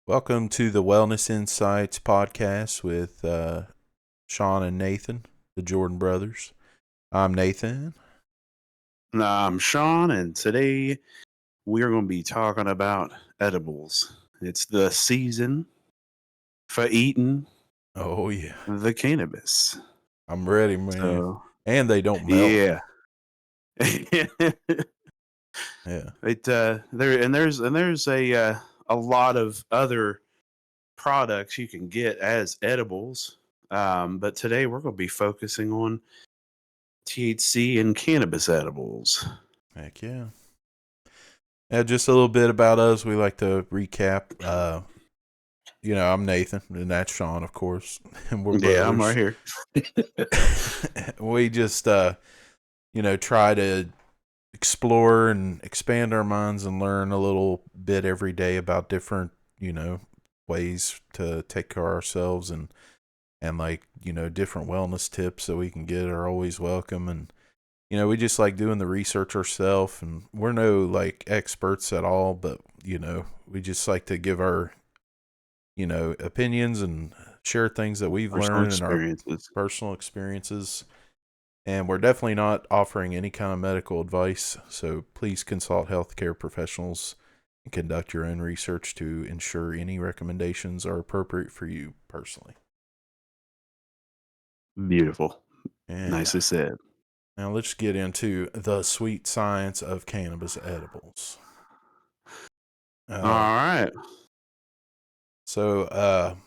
Welcome to the Wellness Insights podcast with Shaun and Nathan, the Jordan brothers. I'm Nathan. I'm Shaun, and today we are going to be talking about edibles. It's the season for eating Oh, yeah. the cannabis. I'm ready, man. So, And they don't melt. yeah. Yeah. There's a lot of other products you can get as edibles. But today we're going to be focusing on THC and cannabis edibles. Heck yeah. Yeah, just a little bit about us. We like to recap. I'm Nathan, and that's Shaun, of course. And we're Yeah, I'm right brothers. here. We just, try to explore and expand our minds and learn a little bit every day about different, ways to take care of ourselves and different wellness tips that we can get are always welcome. And we just like doing the research ourselves, and we're no like experts at all, but we just like to give our opinions and share things that we've Personal learned and our experiences. personal experiences. And we're definitely not offering any kind of medical advice, so please consult healthcare professionals and conduct your own research to ensure any recommendations are appropriate for you personally. Beautiful. And Nicely said. now let's get into the sweet science of cannabis edibles. All right. So,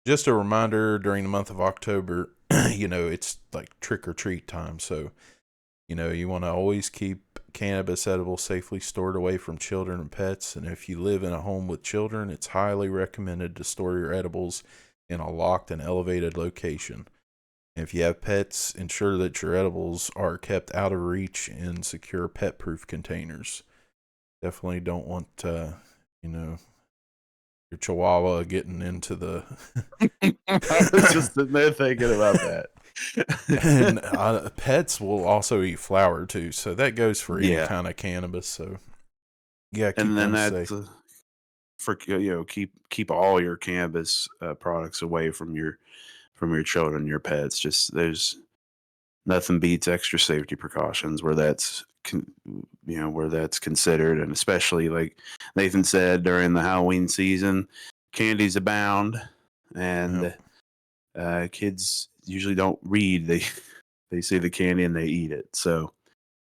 just a reminder, during the month of October, it's like trick or treat time. So, you want to always keep cannabis edibles safely stored away from children and pets. And if you live in a home with children, it's highly recommended to store your edibles in a locked and elevated location. And if you have pets, ensure that your edibles are kept out of reach in secure pet proof containers. Definitely don't want, your chihuahua getting into the. I was just sitting there thinking about that. And pets will also eat flower too, so that goes for any Yeah, kind of cannabis. So yeah, keep and then them that's safe. for keep all your cannabis products away from your children, your pets. Just there's nothing beats extra safety precautions where that's considered, and especially like Nathan said during the Halloween season, candies abound, Yep. and kids usually don't read. They see the candy and they eat it. So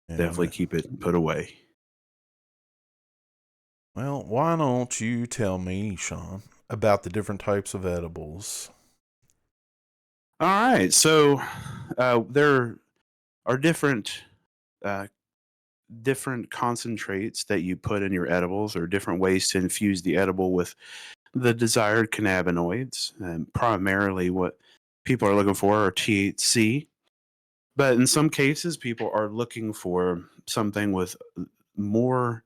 Yeah, definitely man. keep it put away. Well, why don't you tell me, Shaun, about the different types of edibles? All right. So there are uh, different concentrates that you put in your edibles, or different ways to infuse the edible with the desired cannabinoids. And primarily, what people are looking for are THC. But in some cases, people are looking for something with more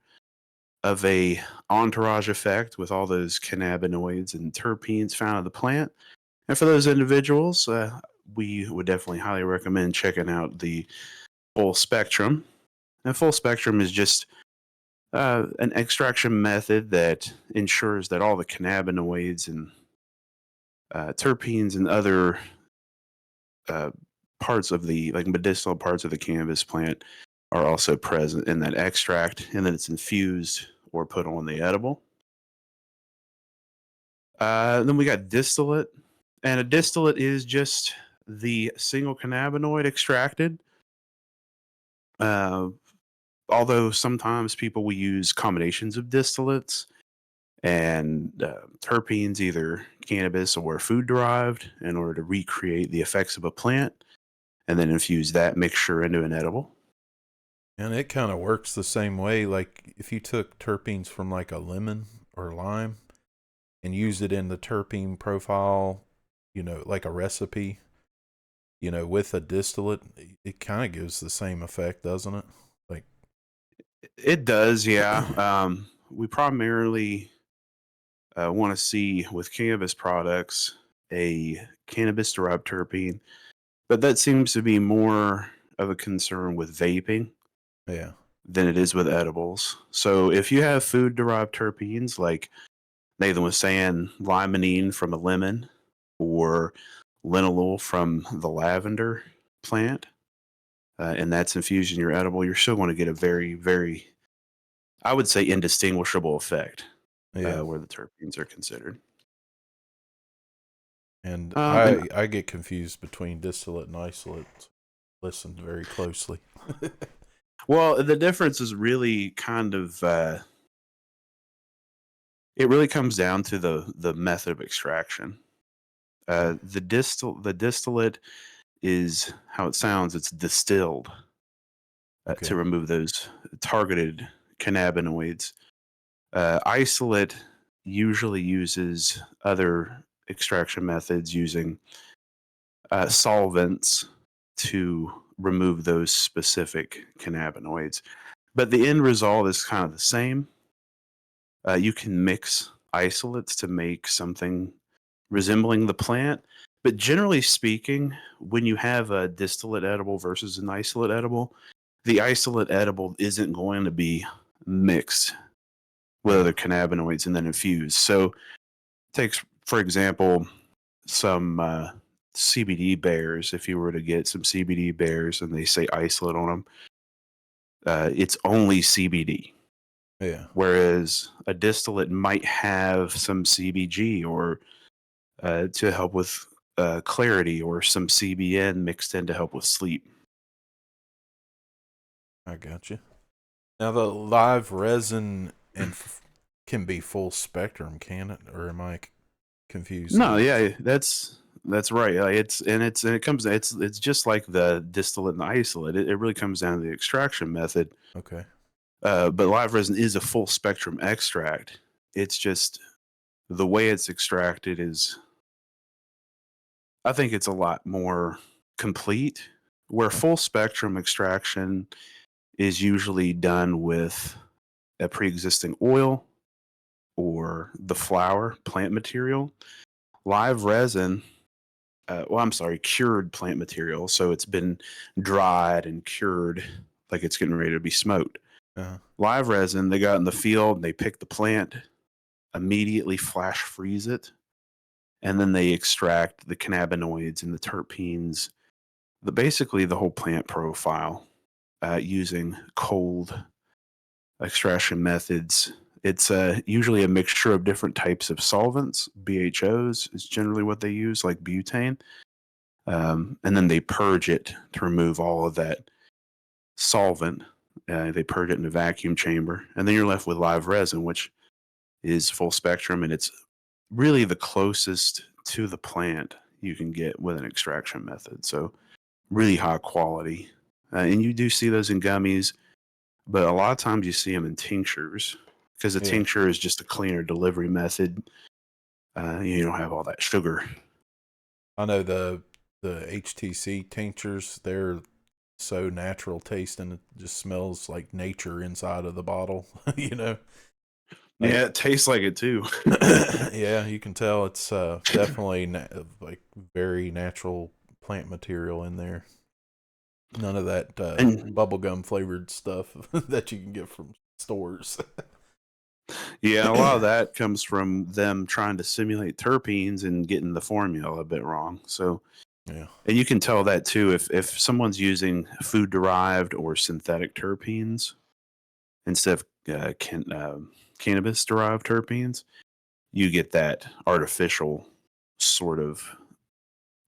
of a entourage effect, with all those cannabinoids and terpenes found in the plant. And for those individuals, we would definitely highly recommend checking out the full spectrum. And full spectrum is just an extraction method that ensures that all the cannabinoids and terpenes and other uh, parts of the like medicinal parts of the cannabis plant are also present in that extract, and then it's infused or put on the edible. Then we got distillate, and a distillate is just the single cannabinoid extracted. Uh, Although sometimes people will use combinations of distillates and terpenes, either cannabis or food derived, in order to recreate the effects of a plant and then infuse that mixture into an edible. And it kind of works the same way. Like if you took terpenes from like a lemon or lime and used it in the terpene profile, like a recipe, with a distillate, it kind of gives the same effect, doesn't it? Like, It does, yeah. We primarily want to see with cannabis products a cannabis derived terpene, but that seems to be more of a concern with vaping yeah. than it is with edibles. So if you have food derived terpenes like Nathan was saying limonene from a lemon or linalool from the lavender plant, and that's infused in your edible, you're still going to get a very, very, I would say, indistinguishable effect Yeah. where the terpenes are considered. And And I get confused between distillate and isolate. Listen very closely. well, the difference is really kind of it really comes down to the method of extraction. Okay. The distillate is how it sounds. It's distilled to Okay. remove those targeted cannabinoids. Isolate usually uses other extraction methods using solvents to remove those specific cannabinoids. But the end result is kind of the same. You can mix isolates to make something resembling the plant. But generally speaking, when you have a distillate edible versus an isolate edible, the isolate edible isn't going to be mixed with Yeah. other cannabinoids and then infused. So, takes for example some CBD bears. If you were to get some CBD bears and they say isolate on them, it's only CBD. Yeah. Whereas a distillate might have some CBG or to help with clarity, or some CBN mixed in to help with sleep. I got you. Now the live resin can be full spectrum, can it? Or am I confusing No, those? yeah, that's right. It's just like the distillate and the isolate. It really comes down to the extraction method. Okay. But live resin is a full spectrum extract. It's just the way it's extracted is, I think it's a lot more complete. Where Okay. full spectrum extraction is usually done with a pre existing oil or the flower plant material. Live resin, I'm sorry, cured plant material. So it's been dried and cured like it's getting ready to be smoked. Uh-huh. Live resin, they got in the field and they pick the plant, immediately flash freeze it, and then they extract the cannabinoids and the terpenes, basically the whole plant profile using cold extraction methods. It's usually a mixture of different types of solvents. BHOs is generally what they use, like butane. And then they purge it to remove all of that solvent. They purge it in a vacuum chamber. And then you're left with live resin, which is full spectrum. And it's really the closest to the plant you can get with an extraction method. So, really high quality. And you do see those in gummies, but a lot of times you see them in tinctures because a Yeah. tincture is just a cleaner delivery method. You don't have all that sugar. I know the HTC tinctures, they're so natural tasting. It just smells like nature inside of the bottle, you know. Like Yeah, it tastes like it too. yeah, you can tell it's definitely like very natural plant material in there. None of that And bubblegum flavored stuff that you can get from stores. yeah, a lot of that comes from them trying to simulate terpenes and getting the formula a bit wrong. So, Yeah. and you can tell that too if someone's using food derived or synthetic terpenes instead of cannabis derived terpenes, you get that artificial sort of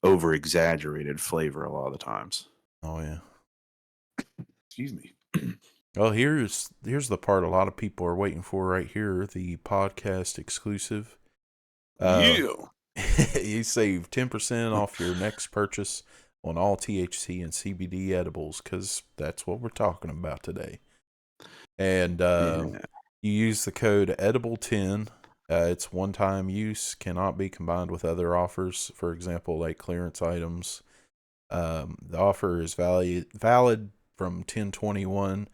over exaggerated flavor a lot of the times. Oh yeah. Excuse me. Well, here's the part a lot of people are waiting for right here, the podcast exclusive. Uh Yeah. you save 10% off your next purchase on all THC and CBD edibles cuz that's what we're talking about today. And Yeah. you use the code edible10. It's one-time use, cannot be combined with other offers, for example, like clearance items. The offer is valid from 10/21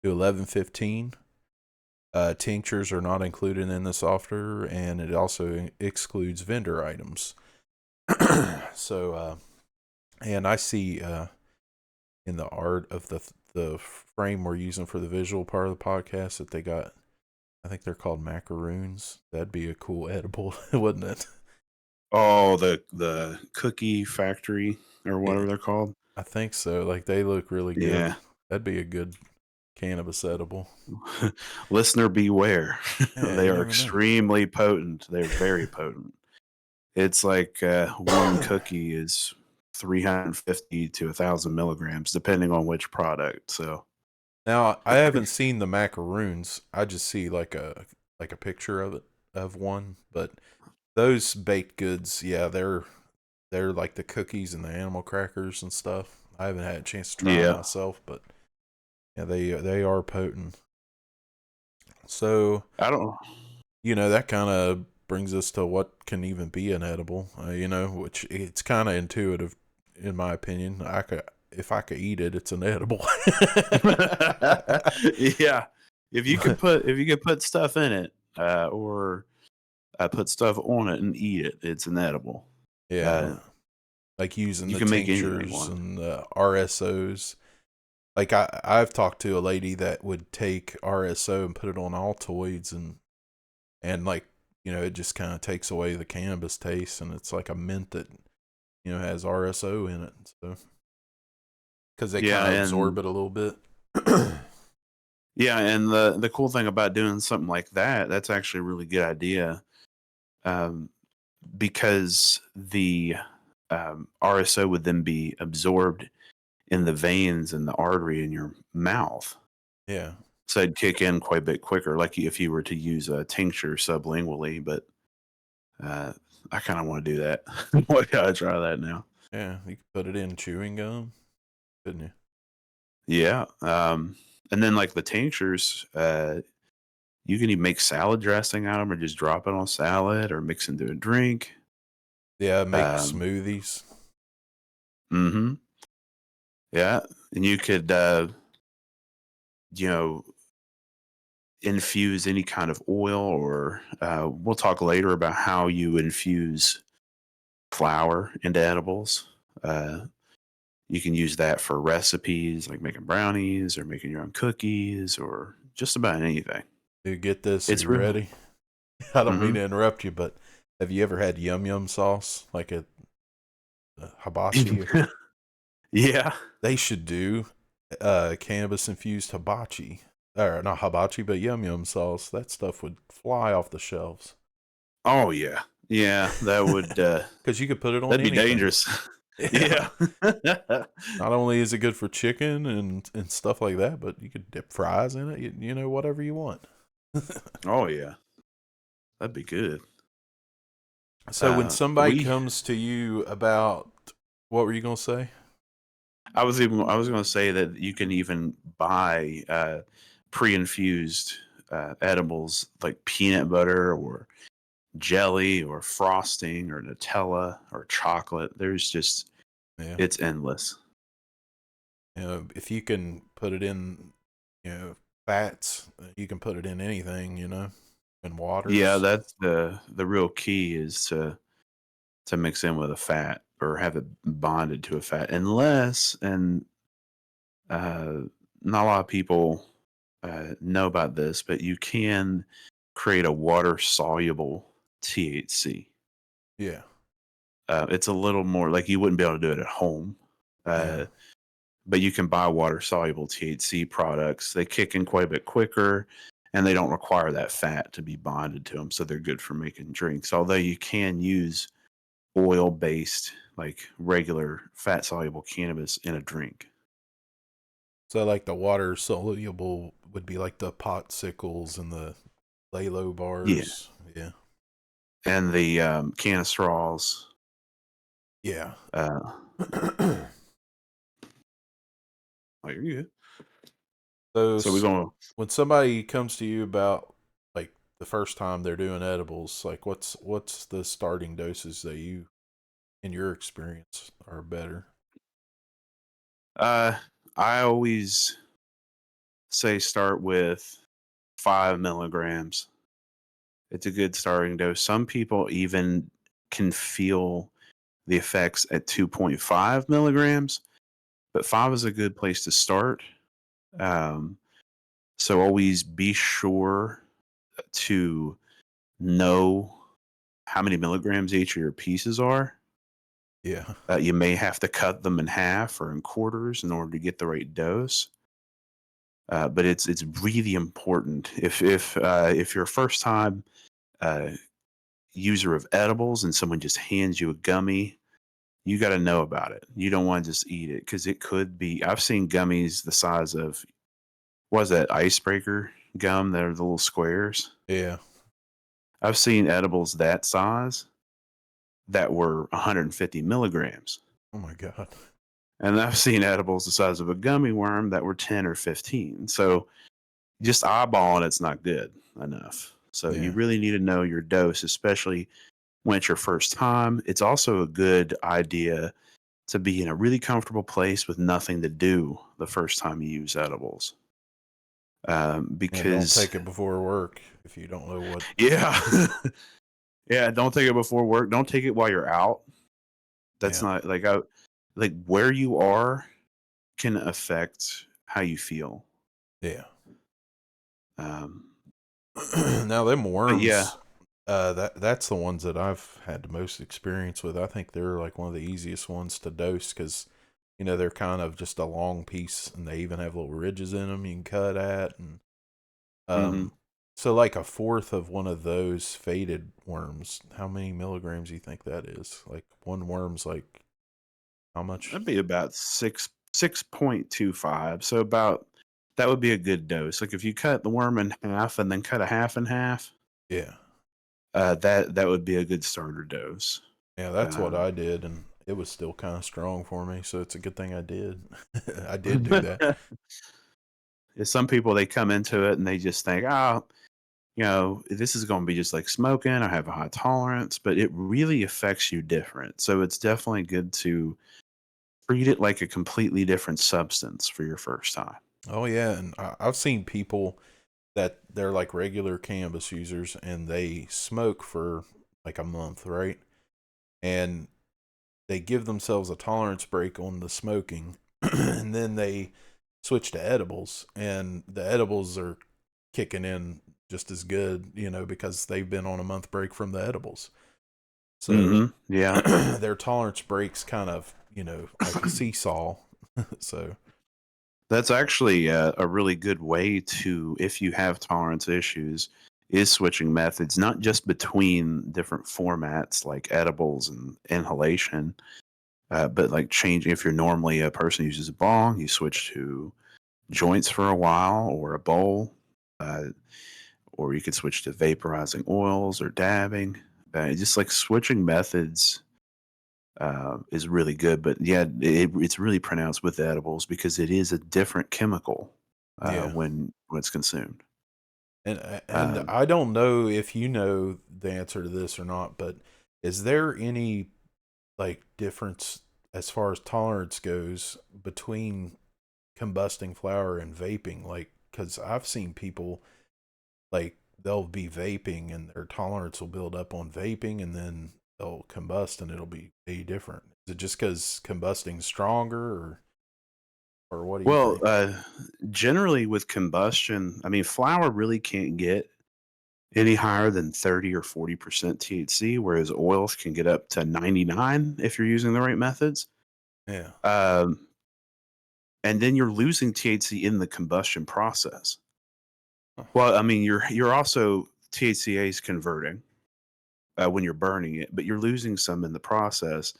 to 11/15. Tinctures are not included in this offer, and it also excludes vendor items. So, and I see in the art of the frame we're using for the visual part of the podcast that they got I think they're called macaroons. That'd be a cool edible, wouldn't it? Oh, the cookie factory or Yeah, whatever they're called. I think so. Like they look really good. Yeah. That'd be a good cannabis edible. Listener beware. Yeah, They you are never know. extremely potent. They're very potent. It's like one cookie is 350 to 1,000 milligrams, depending on which product. So, Now I haven't seen the macaroons. I just see like a picture of it of one. But those baked goods, yeah, they're like the cookies and the animal crackers and stuff. I haven't had a chance to try them yeah, myself, but yeah, they are potent. So I don't. that kind of brings us to what can even be an edible. Which it's kind of intuitive, in my opinion. If I could eat it, it's an edible. Yeah, if you could put stuff in it, or put stuff on it and eat it, it's an edible. Yeah, Uh, like using you the can make anything tinctures one. and the RSOs. Like I've talked to a lady that would take RSO and put it on Altoids and like it just kind of takes away the cannabis taste, and it's like a mint that has RSO in it, so because they Yeah, kind of and absorb it a little bit. yeah, and the cool thing about doing something like that, that's actually a really good idea. Um, because the RSO would then be absorbed in the veins and the artery in your mouth. Yeah, So it'd kick in quite a bit quicker, like if you were to use a tincture sublingually. But uh, I kind of want to do that. I gotta try that now. yeah, you could put it in chewing gum, couldn't you? Yeah. And then like the tinctures, you can even make salad dressing out of them, or just drop it on salad, or mix into a drink. Yeah, make Um, smoothies. hmm Yeah, and you could, you know, infuse any kind of oil, or we'll talk later about how you infuse flour into edibles. Uh, you can use that for recipes like making brownies or making your own cookies or just about anything. You get this? Are It's you real. ready? I don't mean Hmm. to interrupt you, but have you ever had yum yum sauce like at hibachi? Yeah. They should do cannabis infused hibachi, or not hibachi, but yum yum sauce. That stuff would fly off the shelves. Oh yeah. Yeah. That would Because you could put it on that'd be anything. dangerous. Yeah. Yeah. Not only is it good for chicken and stuff like that, but you could dip fries in it. Whatever you want. Oh yeah. That'd be good. So when somebody We comes to you about, what were you gonna say? I was going to say that you can even buy pre-infused edibles like peanut butter or jelly or frosting or Nutella or chocolate. There's just Yeah. it's endless. If you can put it in, fats, you can put it in anything. In Yeah, waters. that's the real key is to mix in with a fat or have it bonded to a fat. Unless and uh, not a lot of people know about this, but you can create a water soluble THC. Yeah. It's a little more like you wouldn't be able to do it at home, Yeah. uh, but you can buy water soluble THC products. They kick in quite a bit quicker, and they don't require that fat to be bonded to them, so they're good for making drinks. Although you can use oil based, like regular fat soluble cannabis in a drink. So like the water soluble would be like the popsicles and the Lalo Yeah, bars. Yeah. and the can of straws. Yeah. Uh, oh, you're good. so So we're going. when somebody comes to you about like the first time they're doing edibles, like what's the starting doses that you, in your experience, are better? Uh, I always say start with 5 milligrams. It's a good starting dose. Some people even can feel the effects at 2.5 milligrams, but 5 is a good place to start. Um, so always be sure to know how many milligrams each of your pieces are. Yeah. You may have to cut them in half or in quarters in order to get the right dose. But it's really important if you're a first time uh, user of edibles and someone just hands you a gummy, you got to know about it. You don't want to just eat it because it could be. I've seen gummies the size of what is that icebreaker gum? That are the little squares. Yeah. I've seen edibles that size that were 150 milligrams. Oh my god. And I've seen edibles the size of a gummy worm that were 10 or 15. So just eyeballing it's not good enough. So you Yeah. really need to know your dose, especially when it's your first time. It's also a good idea to be in a really comfortable place with nothing to do the first time you use edibles. And don't Because, take it before work if you don't know what. yeah, yeah, don't take it before work. Don't take it while you're out. That's Yeah. not like where you are can affect how you feel. Yeah. Um, Now them but yeah, worms, that's the ones that I've had the most experience with. I think they're like one of the easiest ones to dose because they're kind of just a long piece, and they even have little ridges in them you can cut at, and hmm um, so like a fourth of one of those faded worms. How many milligrams do you think that is? Like one worm's like how much? that'd be about 6.25. So about that would be a good dose. Like if you cut the worm in half and then cut a half in half, Yeah, that would be a good starter dose. yeah, that's what Um, I did, and it was still kind of strong for me, so it's a good thing I did. I did do that. some people they come into it and they just think, oh, this is going to be just like smoking. I have a high tolerance, but it really affects you different. So it's definitely good to treat it like a completely different substance for your first time. Oh yeah, and I've seen people that they're like regular cannabis users and they smoke for like a month, right? And they give themselves a tolerance break on the smoking and then they switch to edibles and the edibles are kicking in just as good, because they've been on a month break from the edibles. So Yeah. their tolerance breaks kind of, like a seesaw. So, That's actually a really good way to, if you have tolerance issues, is switching methods, not just between different formats like edibles and inhalation, but like changing. If you're normally a person who uses a bong, you switch to joints for a while or a bowl, uh, or you could switch to vaporizing oils or dabbing. Just like switching methods is really good. But yeah, it's really pronounced with edibles because it is a different chemical yeah. when it's consumed. And Um, I don't know if you know the answer to this or not, but is there any like difference as far as tolerance goes between combusting flower and vaping? Like, because I've seen people like they'll be vaping and their tolerance will build up on vaping, and then they'll combust and it'll be way different. Is it just because combusting's stronger, or what do you well, think? generally with combustion, I mean, flour really can't get any higher than 30 or 40% THC, whereas oils can get up to 99 if you're using the right methods. Yeah. Um, and then you're losing THC in the combustion process. Huh. Well, I mean, you're also THCA is converting when you're burning it, but you're losing some in the process.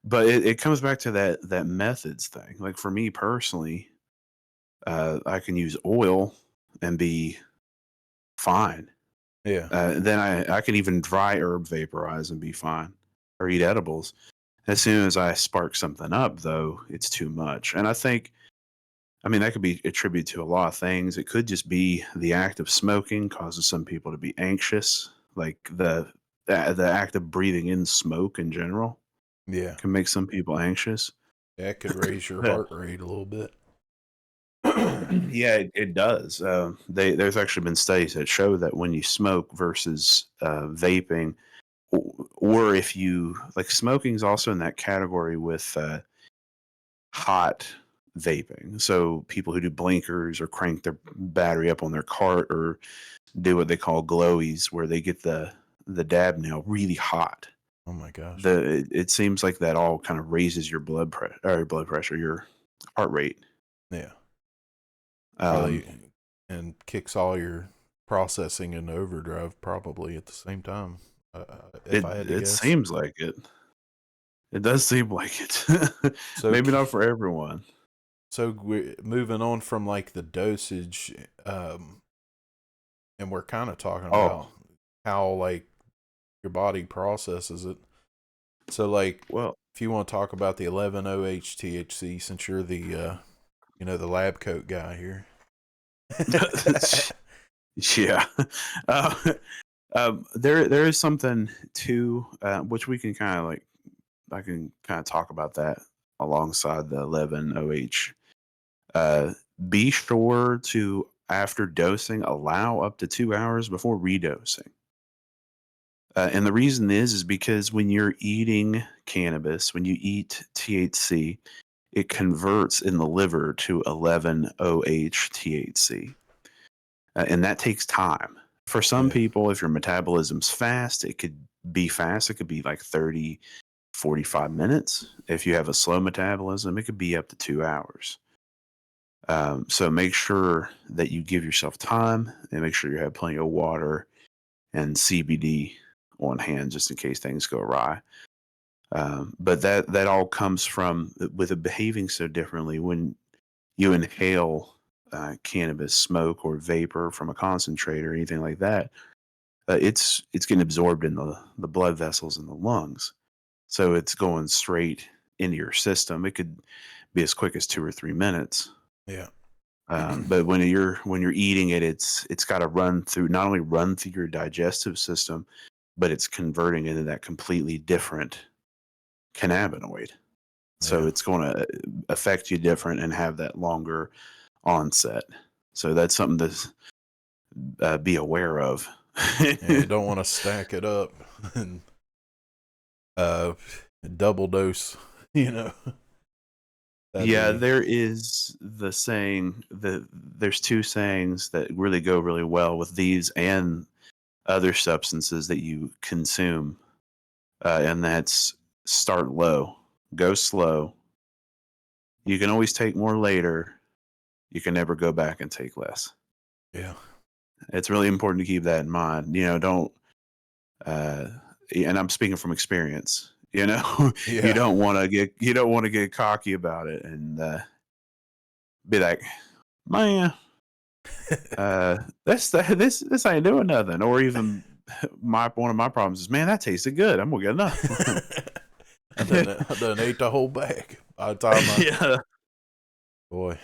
But it comes back to that methods thing. Like for me personally, I can use oil and be fine. Yeah. Then I can even dry herb vaporize and be fine, or eat edibles. As soon as I spark something up, though, it's too much. And I mean, that could be attributed to a lot of things. It could just be the act of smoking causes some people to be anxious, like the act of breathing in smoke in general Yeah. can make some people anxious. That could raise your Yeah, heart rate a little bit. yeah, it does. There's actually been studies that show that when you smoke versus vaping, or if you like smoking is also in that category with hot vaping. So people who do blinkers or crank their battery up on their cart or do what they call glowies, where they get the dab nail really hot. Oh my gosh. It seems like that all kind of raises your blood pressure, your heart rate. Yeah. Um, Probably, and kicks all your processing into overdrive probably at the same time. If it I had to it guess. seems like it. It does seem like it. So, Maybe not for everyone. moving on from like the dosage, and we're kind of talking about Oh, how like your body processes it. So, like, well, if you want to talk about the 11-OH THC, since you're the the lab coat guy here. yeah. Uh, there is something too, which we can kind of like I can kind of talk about that alongside the 11-OH. Uh, be sure to, after dosing, allow up to 2 hours before redosing. And the reason is because when you're eating cannabis, when you eat THC, it converts in the liver to 11-OH THC. And that takes time. For some Yeah, people, if your metabolism's fast, it could be fast. It could be like 30, 45 minutes. If you have a slow metabolism, it could be up to 2 hours. So make sure that you give yourself time and make sure you have plenty of water and CBD on hand just in case things go awry. But that all comes from with it behaving so differently when you inhale cannabis smoke or vapor from a concentrate or anything like that. It's getting absorbed in the blood vessels in the lungs, so it's going straight into your system. It could be as quick as 2 or 3 minutes. yeah, But when you're eating it, it's got to run through not only run through your digestive system, but it's converting into that completely different cannabinoid. So yeah. it's going to affect you different and have that longer onset. So that's something to be aware of. Yeah, you don't want to stack it up and uh, double dose. You know, that'd Yeah, be there is the saying that there's two sayings that really go really well with these and other substances that you consume, and that's start low, go slow. You can always take more later. You can never go back and take less. yeah, It's really important to keep that in mind. Don't uh, and I'm speaking from experience. yeah. you don't want to get cocky about it and be like, man, this ain't doing nothing. Or even my one of my problems is, man, that tasted good. I'm gonna get another I done ate the whole bag by the time I yeah. boy.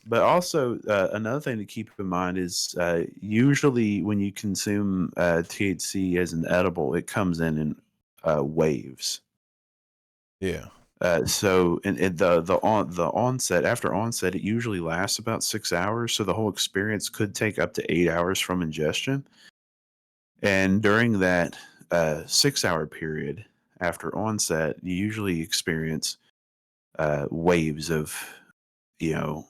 But also, another thing to keep in mind is usually when you consume THC as an edible, it comes in waves. Yeah, So, and the onset after onset, it usually lasts about 6 hours. So the whole experience could take up to 8 hours from ingestion. And during that 6 hour period after onset, you usually experience waves of you know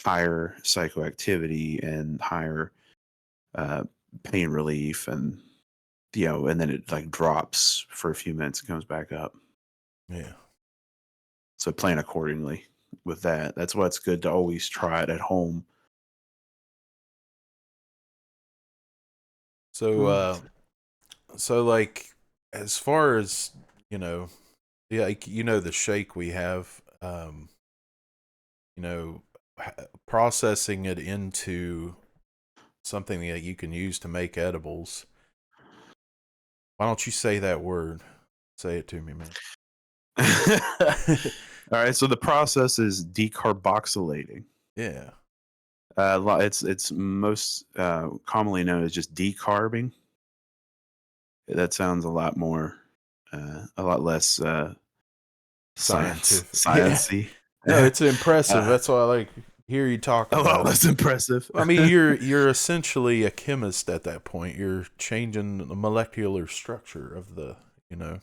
higher psychoactivity and higher uh, pain relief, and and then it like drops for a few minutes and comes back up. yeah. So plan accordingly with that. That's why it's good to always try it at home. So Oh, so like as far as you know, yeah, like the shake we have, you know, processing it into something that you can use to make edibles. Why don't you say that word? Say it to me, man. all right. So the process is decarboxylating. Yeah, It's most commonly known as just decarbing. That sounds a lot less scientific. Yeah, sciencey. no, it's impressive. uh, That's why I like hear you talk a lot about it. less impressive. I mean, you're essentially a chemist at that point. You're changing the molecular structure of the, you know.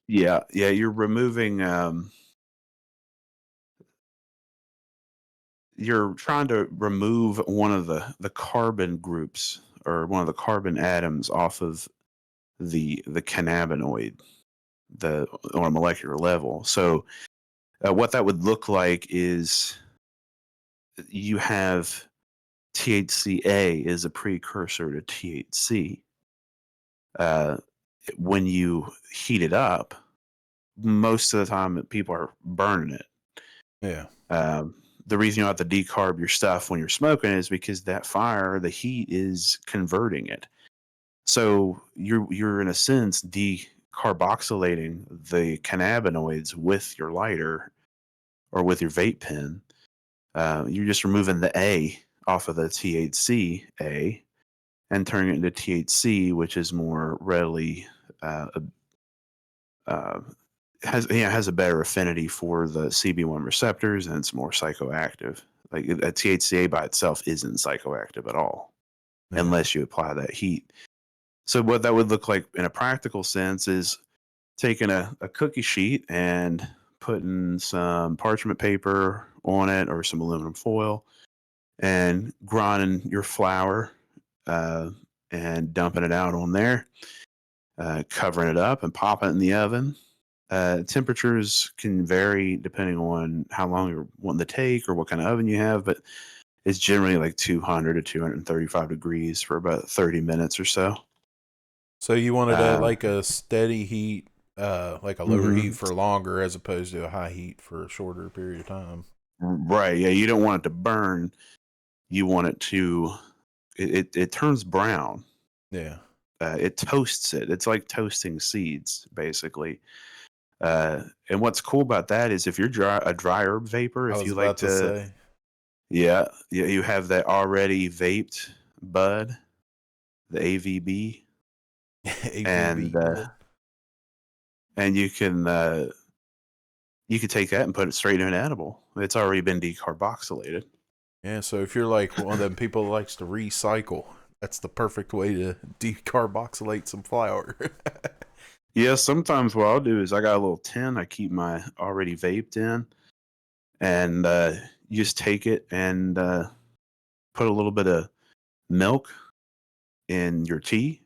Yeah, yeah. You're removing you're trying to remove one of the carbon groups or one of the carbon atoms off of the cannabinoid, the on a molecular level. So what that would look like is you have THCA is a precursor to THC. Uh, when you heat it up, most of the time people are burning it. Yeah. The reason you have to decarb your stuff when you're smoking is because that fire, the heat is converting it. So you're in a sense decarboxylating the cannabinoids with your lighter or with your vape pen. You're just removing the A off of the THC A and turning it into THC, which is more readily uh, uh, has a better affinity for the CB1 receptors, and it's more psychoactive. Like a THCA by itself isn't psychoactive at all, Yeah. unless you apply that heat. So what that would look like in a practical sense is taking a cookie sheet and putting some parchment paper on it or some aluminum foil and grinding your flour uh, and dumping it out on there, covering it up and popping it in the oven. Temperatures can vary depending on how long you're wanting to take or what kind of oven you have, but it's generally like 200 to 235 degrees for about 30 minutes or so. So you wanted a Um, like a steady heat, like a lower heat mhm. for longer as opposed to a high heat for a shorter period of time. Right. Yeah. You don't want it to burn. You want it to, it turns brown. Yeah. It toasts it. It's like toasting seeds, basically. And what's cool about that is if you're a dry herb vapor, I if was you like about to to, say yeah, you have that already vaped bud, the AVB, and AVB bud. you can take that and put it straight in an edible. It's already been decarboxylated. Yeah, so if you're like one of them people that likes to recycle, that's the perfect way to decarboxylate some flour. Yeah, sometimes what I'll do is I got a little tin I keep my already vaped in, and you just take it and put a little bit of milk in your tea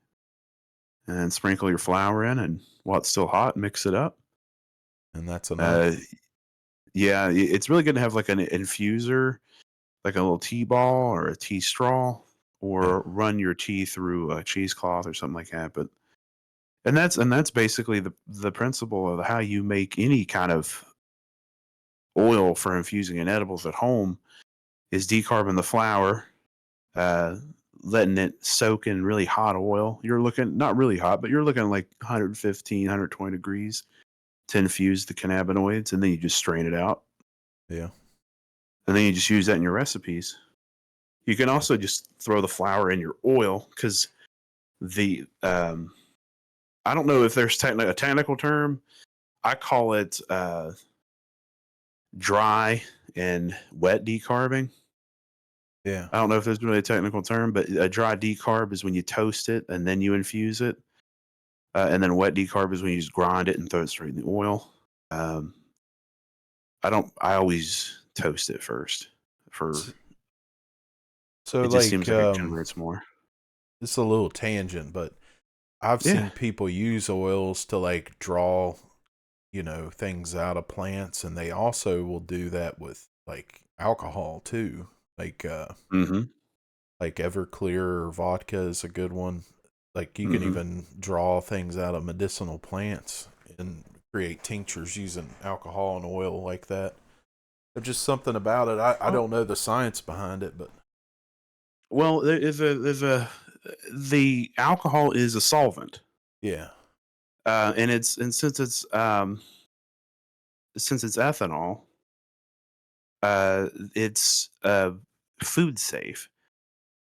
and sprinkle your flour in, and while it's still hot, mix it up. And that's Uh, enough. yeah, it's really good to have like an infuser, like a little tea ball or a tea straw, Yeah. or run your tea through a cheesecloth or something like that. But and that's basically the principle of how you make any kind of oil for infusing in edibles at home is decarbon the flour, uh, letting it soak in really hot oil. You're looking not really hot, but you're looking like 115, 120 degrees to infuse the cannabinoids, and then you just strain it out, Yeah. and then you just use that in your recipes. You can also just throw the flour in your oil because the I don't know if there's a technical term. I call it dry and wet decarbing. Yeah. I don't know if there's really a technical term, but a dry decarb is when you toast it and then you infuse it, and then wet decarb is when you just grind it and throw it straight in the oil. Um, I don't. I always toast it first. For S- So it just like seems like it generates more. it's a little tangent, but I've Yeah. seen people use oils to like draw, things out of plants, and they also will do that with like alcohol too. Like Mm-hmm. like Everclear or vodka is a good one. Like you can Mm-hmm. even draw things out of medicinal plants and create tinctures using alcohol and oil like that. There's just something about it. I Oh, don't know the science behind it, but well, there's a the alcohol is a solvent, yeah, and since it's ethanol, it's food safe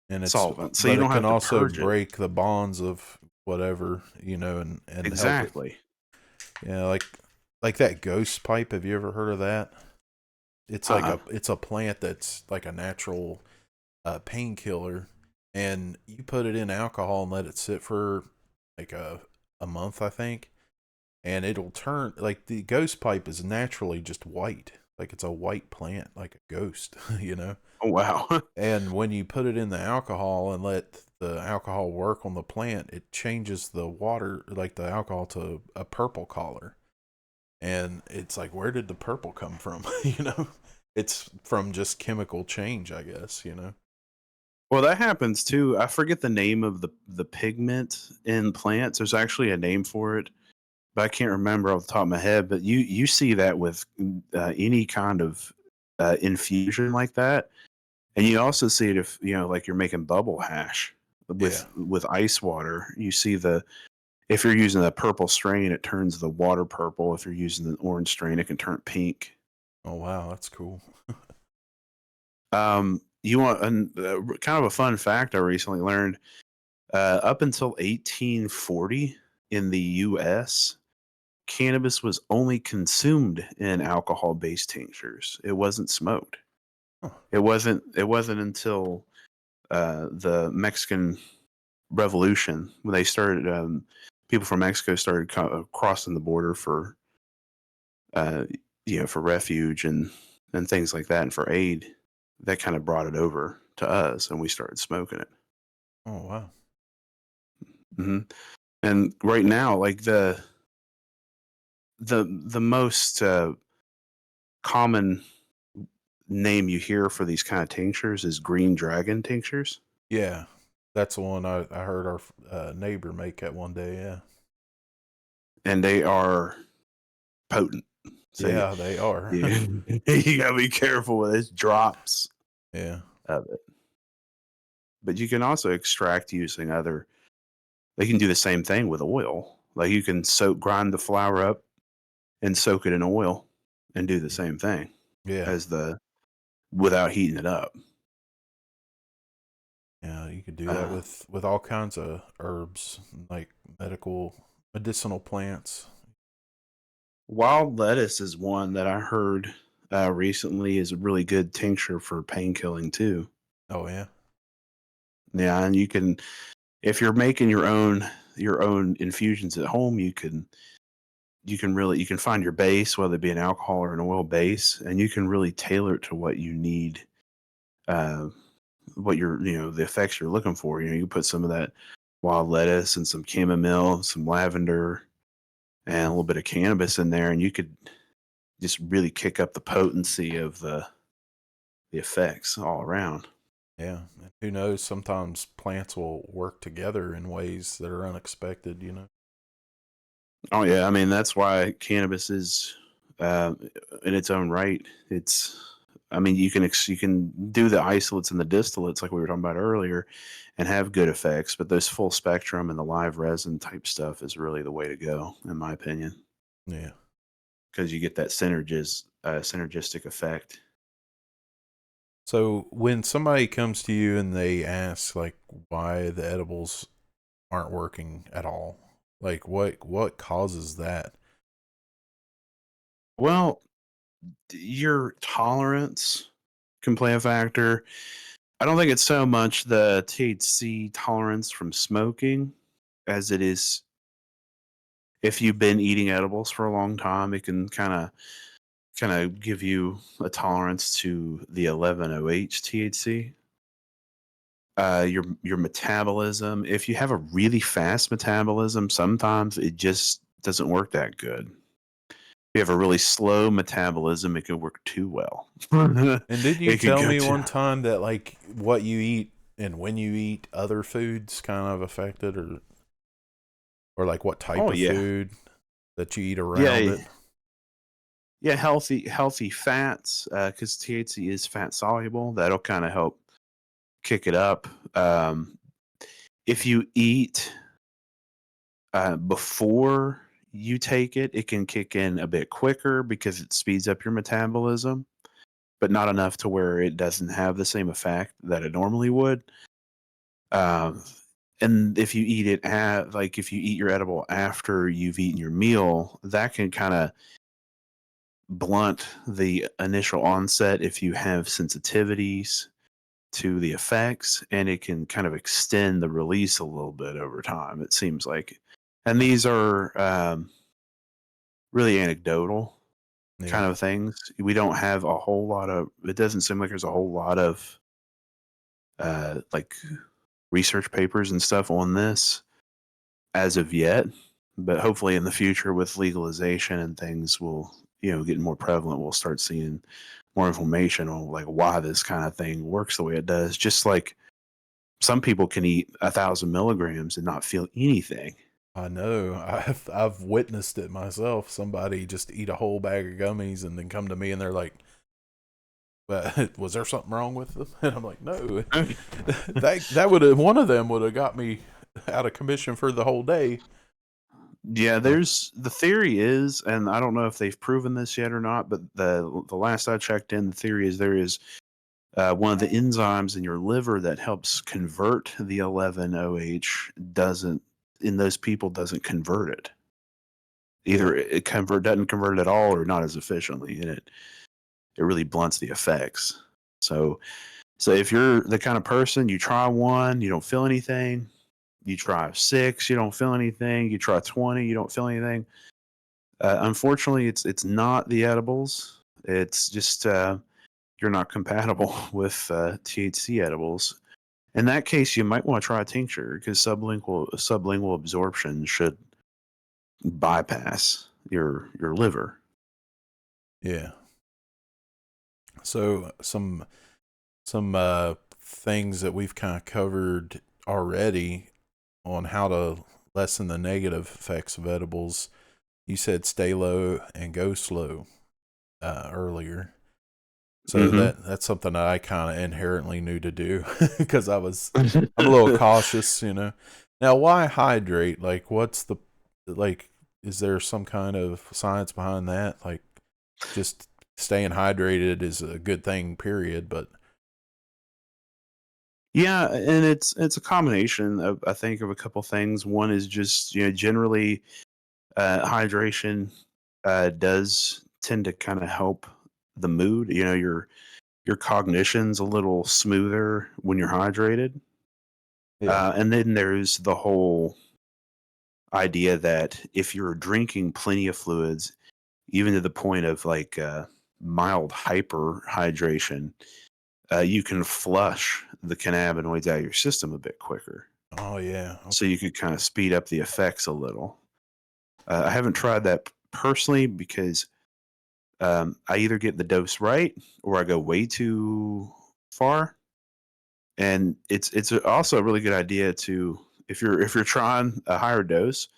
and solvent, so you but it don't can have to also purge it. break the bonds of whatever, and help it. Exactly. Yeah, like that ghost pipe. Have you ever heard of that? It's like Uh-uh. it's a plant that's like a natural painkiller, and you put it in alcohol and let it sit for like a month, I think, and it'll turn like the ghost pipe is naturally just white. like it's a white plant, like a ghost, you know. Oh wow. And when you put it in the alcohol and let the alcohol work on the plant, it changes the water, like the alcohol, to a purple color. And it's like, where did the purple come from? You know, it's from just chemical change, I guess, you know. Well, that happens too. I forget the name of the pigment in plants. There's actually a name for it, but I can't remember off the top of my head. But you see that with any kind of infusion like that, and you also see it if like you're making bubble hash Yeah. with ice water. You see the if you're using a purple strain, it turns the water purple. If you're using an orange strain, it can turn pink. Oh wow, that's cool. You want kind of a fun fact I recently learned. Up until 1840 in the U.S., cannabis was only consumed in alcohol-based tinctures. It wasn't smoked. Huh. It wasn't until the Mexican Revolution when they started. People from Mexico started crossing the border for uh, for refuge and things like that, and for aid. That kind of brought it over to us, and we started smoking it. Oh wow. hmm And right now, like the most common name you hear for these kind of tinctures is green dragon tinctures, Yeah, that's the one I heard our neighbor make that one day. Yeah. and they are potent. So Yeah, they are. you gotta be careful with this drops Yeah. of it. But you can also extract using other. They can do the same thing with oil. Like you can grind the flour up and soak it in oil, and do the same thing Yeah. as the without heating it up. Yeah, you could do that Uh, with all kinds of herbs, like medicinal plants. Wild lettuce is one that I heard recently is a really good tincture for pain killing too. Oh yeah. Yeah, and you can if you're making your own infusions at home, you can find your base, whether it be an alcohol or an oil base, and you can really tailor it to what you need, uh, what the effects you're looking for. You put some of that wild lettuce and some chamomile, some lavender, and a little bit of cannabis in there, and you could just really kick up the potency of the effects all around. Yeah. And who knows? Sometimes plants will work together in ways that are unexpected. You know. Oh yeah, I mean that's why cannabis is uh, in its own right. I mean, you can do the isolates and the distillates like we were talking about earlier, and have good effects. But those full spectrum and the live resin type stuff is really the way to go, in my opinion, Yeah. because you get that synergistic effect. So when somebody comes to you and they ask like why the edibles aren't working at all, like what causes that? Well, your tolerance can play a factor. I don't think it's so much the THC tolerance from smoking as it is if you've been eating edibles for a long time. It can kind of give you a tolerance to the 11-OH THC. Your metabolism. If you have a really fast metabolism, sometimes it just doesn't work that good. If you have a really slow metabolism, it can work too well. And did you It could tell go me too. one time that like what you eat and when you eat other foods kind of affected, or like what type Oh of yeah, food that you eat around yeah, it? yeah. Healthy fats, because THC is fat soluble. That'll kind of help kick it up. If you eat before you take it, it can kick in a bit quicker because it speeds up your metabolism, but not enough to where it doesn't have the same effect that it normally would. Um, and if you eat it like if you eat your edible after you've eaten your meal, that can kind of blunt the initial onset if you have sensitivities to the effects, and it can kind of extend the release a little bit over time, it seems like. And these are really anecdotal. Yeah. kind of things. We don't have a whole lot of. It doesn't seem like there's a whole lot of like research papers and stuff on this as of yet. But hopefully, in the future, with legalization and things, will getting more prevalent. We'll start seeing more information on like why this kind of thing works the way it does. Just like some people can eat 1,000 milligrams and not feel anything. I know. I've witnessed it myself. Somebody just eat a whole bag of gummies and then come to me and they're like, "But was there something wrong with them?" And I'm like, "No, that would have one of them would have got me out of commission for the whole day." Yeah, Uh, there's the theory is, and I don't know if they've proven this yet or not, but the last I checked in, the theory is there is one of the enzymes in your liver that helps convert the 11-OH doesn't in those people doesn't convert it. yeah, Either it doesn't convert it at all or not as efficiently, and it really blunts the effects. So so if you're the kind of person you try one, you don't feel anything. You try six, you don't feel anything. You try 20, you don't feel anything. Unfortunately, it's not the edibles. It's just you're not compatible with THC edibles. In that case, you might want to try a tincture because sublingual absorption should bypass your liver. yeah. So some things that we've kind of covered already on how to lessen the negative effects of edibles. You said stay low and go slow earlier. So Hmm. that's something that I kind of inherently knew to do because I'm a little cautious, you know. Now, why hydrate? Like, what's the like? Is there some kind of science behind that? Like, just staying hydrated is a good thing, period. But Yeah, and it's a combination of I think of a couple things. One is just generally hydration does tend to kind of help the mood. Your cognition's a little smoother when you're hydrated. yeah, And then there's the whole idea that if you're drinking plenty of fluids, even to the point of like mild hyperhydration, you can flush the cannabinoids out of your system a bit quicker. oh yeah, So okay, you could kind of speed up the effects a little. I haven't tried that personally because I either get the dose right or I go way too far. And also a really good idea to if you're trying a higher dose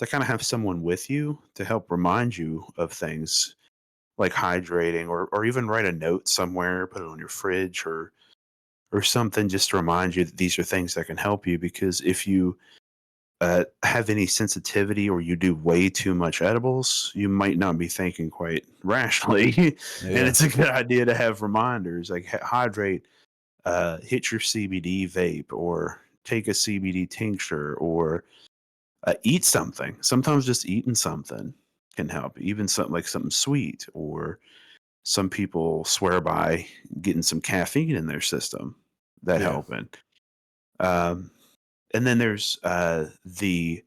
to kind of have someone with you to help remind you of things like hydrating or even write a note somewhere, put it on your fridge or something just to remind you that these are things that can help you because if you have any sensitivity or you do way too much edibles, you might not be thinking quite rationally. And yeah, it's a good idea to have reminders like hydrate, hit your CBD vape, or take a CBD tincture, or eat something. Sometimes just eating something can help, even something like something sweet, or some people swear by getting some caffeine in their system that yeah, helping. Um, and then there's the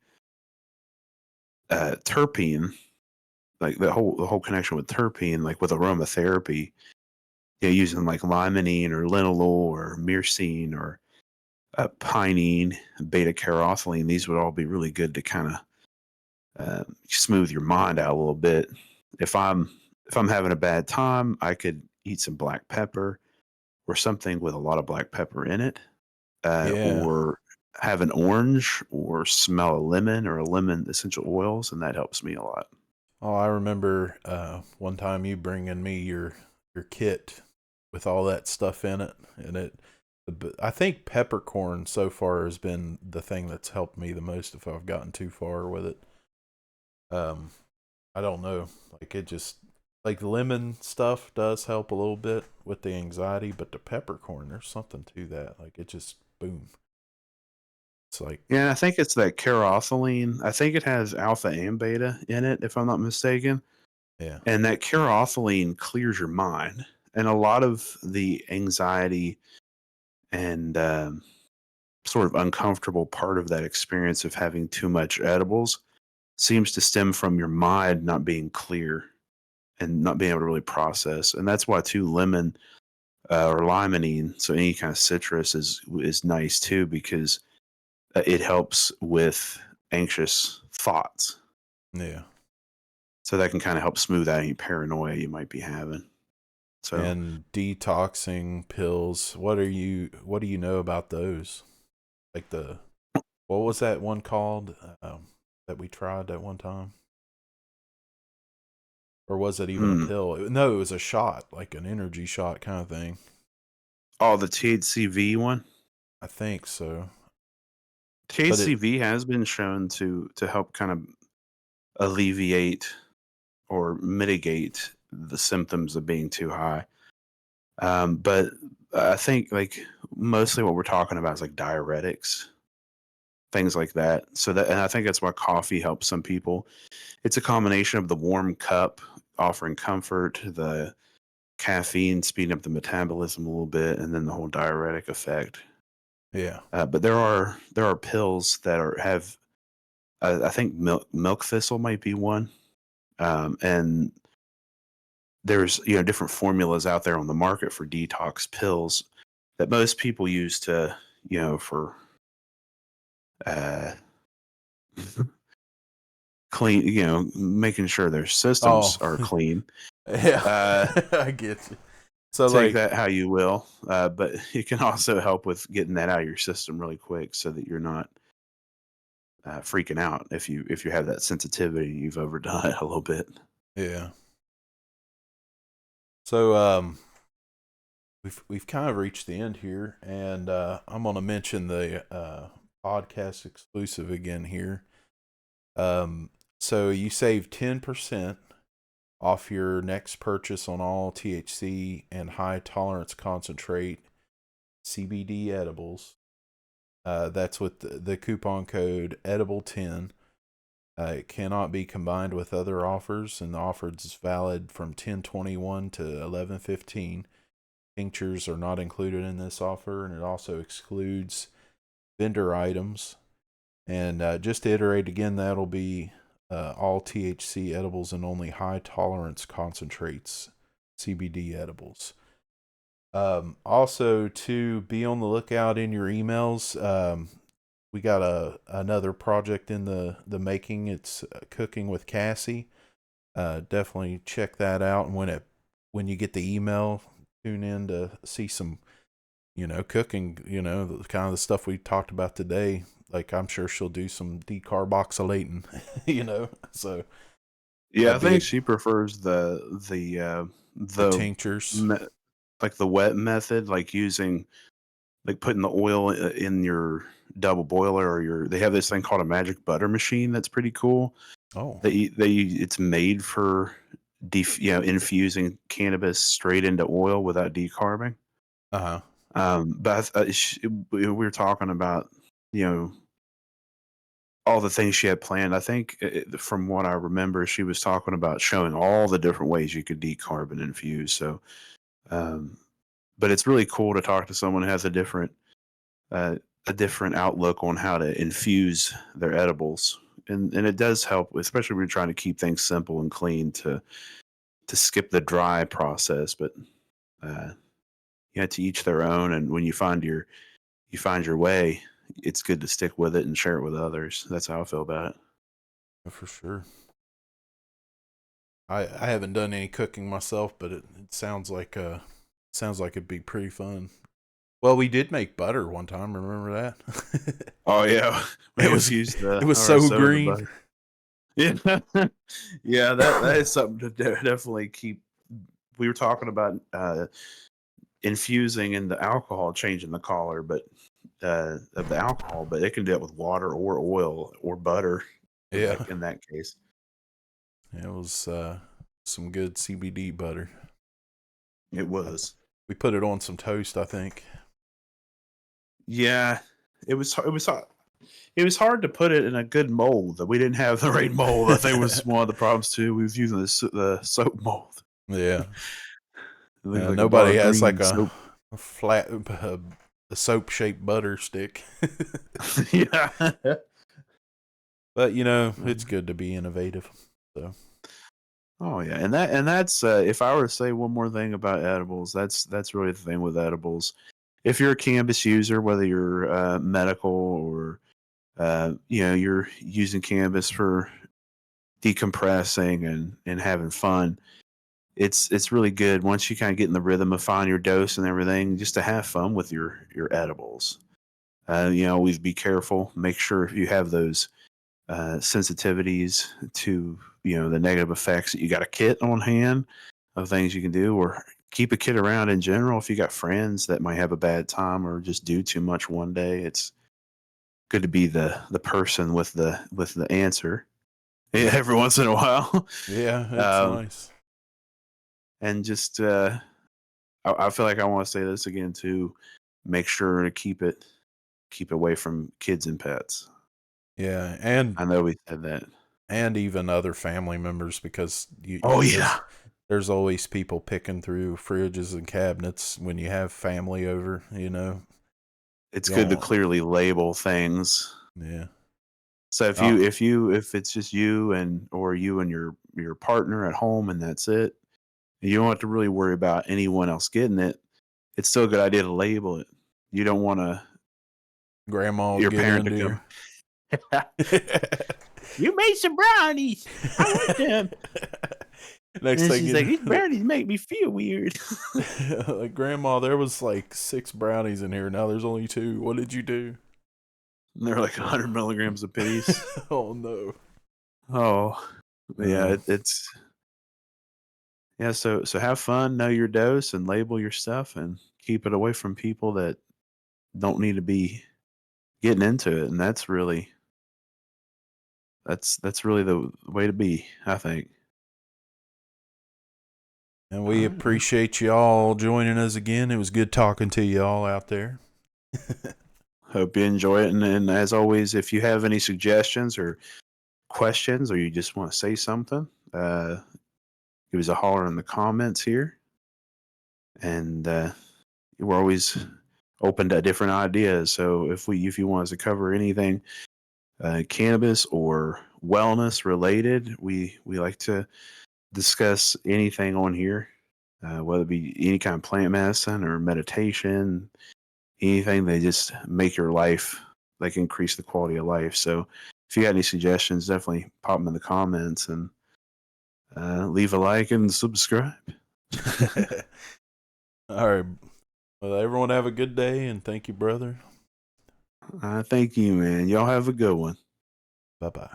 terpene, like the whole connection with terpene, like with aromatherapy, using like limonene or linalool or myrcene or pinene, beta carothylene. These would all be really good to kind of smooth your mind out a little bit. If I'm if I'm having a bad time, I could eat some black pepper or something with a lot of black pepper in it, yeah. or have an orange or smell a lemon or a lemon essential oils, and that helps me a lot. Oh, I remember one time you bringing me your kit with all that stuff in it, and I think peppercorn so far has been the thing that's helped me the most if I've gotten too far with it. Um, I don't know, like it just like lemon stuff does help a little bit with the anxiety, but the peppercorn, there's something to that. Like it just boom. It's like Yeah, I think it's that carothylene. I think it has alpha and beta in it, if I'm not mistaken. yeah, And that carothylene clears your mind. And a lot of the anxiety and sort of uncomfortable part of that experience of having too much edibles seems to stem from your mind not being clear. and not being able to really process. And that's why too lemon or limonene, so any kind of citrus is nice too, because it helps with anxious thoughts. Yeah. So that can kind of help smooth out any paranoia you might be having. So, And detoxing pills. What do you know about those? Like what was that one called that we tried at one time? Or was it even a hmm. pill? No, it was a shot, like an energy shot kind of thing. Oh, the THCV one. I think so. But it, THCV has been shown to help kind of alleviate or mitigate the symptoms of being too high. But I think like mostly what we're talking about is like diuretics, things like that. So that, and I think that's why coffee helps some people. It's a combination of the warm cup offering comfort, the caffeine speeding up the metabolism a little bit, and then the whole diuretic effect. yeah. But there are pills that have I think milk thistle might be one, and there's different formulas out there on the market for detox pills that most people use to for uh, clean making sure their systems Oh, are clean. yeah. Uh, I get you. So take like, that how you will, but it can also help with getting that out of your system really quick so that you're not freaking out if you have that sensitivity, you've overdone it a little bit. yeah. So we've kind of reached the end here, and I'm gonna mention the podcast exclusive again here. Um, so you save 10% off your next purchase on all THC and high tolerance concentrate CBD edibles. That's with the coupon code edible10. It cannot be combined with other offers, and the offer is valid from 10/21 to 11/15. Tinctures are not included in this offer, and it also excludes vendor items. And just to iterate again, that'll be all THC edibles and only high tolerance concentrates CBD edibles. Also, to be on the lookout in your emails, we got another project in the making. It's cooking with Cassie. Definitely check that out. And when you get the email, tune in to see some cooking. Kind of the stuff we talked about today. Like I'm sure she'll do some decarboxylating. So Yeah, I that'd be think she prefers the the tinctures. me- like the wet method, like using like putting the oil in your double boiler or your. They have this thing called a magic butter machine that's pretty cool. Oh, It's made for infusing cannabis straight into oil without decarbing. uh huh. But we were talking about you know all the things she had planned. I think from what I remember, she was talking about showing all the different ways you could decarb and infuse. So, um, but it's really cool to talk to someone who has uh, a different outlook on how to infuse their edibles, and it does help, especially when you're trying to keep things simple and clean to skip the dry process. But uh, to each their own. And when you find your way, it's good to stick with it and share it with others. That's how I feel about it. For sure. I haven't done any cooking myself, but it sounds like it'd be pretty fun. Well, we did make butter one time. Remember that? Oh yeah, we it was infused it the was our so soda green. butter. Yeah, yeah, that is something to definitely keep. We were talking about infusing in the alcohol, changing the color, but of the alcohol, but it can do it with water or oil or butter. Yeah, In that case, it was some good CBD butter. it I, was. we put it on some toast, I think. Yeah, it was hard to put it in a good mold. That we didn't have the right mold. I think was one of the problems too. We was using the soap mold. Yeah, It looked like a bar nobody of has like green soap. a flat a soap shaped butter stick. Yeah. But it's good to be innovative. So Oh yeah, and that's if I were to say one more thing about edibles, that's really the thing with edibles. If you're a cannabis user, whether you're medical or you're using cannabis for decompressing and having fun, it's really good once you kind of get in the rhythm of finding your dose and everything, just to have fun with your edibles. Always be careful. Make sure you have those sensitivities to the negative effects. That you got a kit on hand of things you can do, or keep a kit around in general. If you got friends that might have a bad time or just do too much one day, it's good to be the person with the answer every once in a while. Yeah, it's um, nice. and just I feel like I want to say this again too. Make sure to keep away from kids and pets. Yeah, and I know we said that. even other family members, because Oh there's yeah, there's always people picking through fridges and cabinets when you have family over. it's You good to don't. clearly label things. Yeah. So Oh, if it's just you and your partner at home and that's it, you don't have to really worry about anyone else getting it. It's still a good idea to label it. You don't want to grandma will your get parent to into come. you. You made some brownies. I want them. Next And thing she's you like, these know, brownies make me feel weird. like, grandma, there was like 6 brownies in here. Now there's only 2. What did you do? And they're like 100 milligrams apiece. Oh no. Oh, yeah, Oh, it's yeah. So have fun, know your dose, and label your stuff, and keep it away from people that don't need to be getting into it. And that's really the way to be, I think. and All we right, man. appreciate y'all joining us again. It was good talking to y'all out there. Hope you enjoy it. And as always, if you have any suggestions or questions, or you just want to say something, give us a holler in the comments here. And we're always open to different ideas. So if you want us to cover anything cannabis or wellness related, we like to discuss anything on here, whether it be any kind of plant medicine or meditation, anything that just make your life, like increase the quality of life. So if you got any suggestions, definitely pop them in the comments and leave a like and subscribe. All right. Well, everyone have a good day, and thank you, brother. Thank you, man. Y'all have a good one. Bye bye.